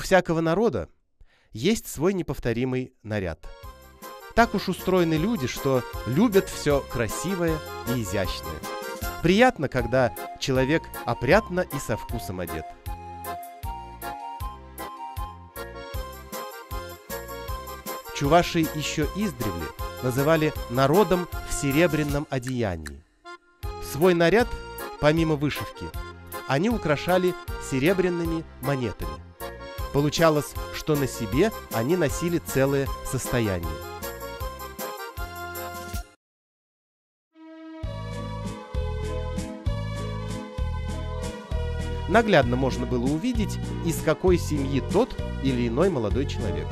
всякого народа есть свой неповторимый наряд. Так уж устроены люди, что любят все красивое и изящное. Приятно, когда человек опрятно и со вкусом одет. Чуваши еще издревле называли народом в серебряном одеянии. Свой наряд, помимо вышивки, они украшали серебряными монетами. Получалось, что на себе они носили целое состояние. Наглядно можно было увидеть, из какой семьи тот или иной молодой человек.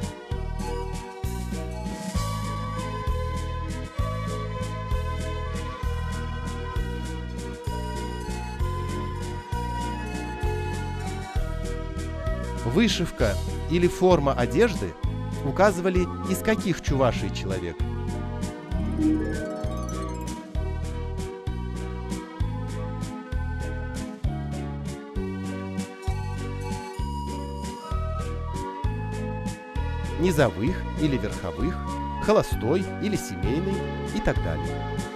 Вышивка или форма одежды указывали, из каких чувашей человек. Низовых или верховых, холостой или семейный и так далее.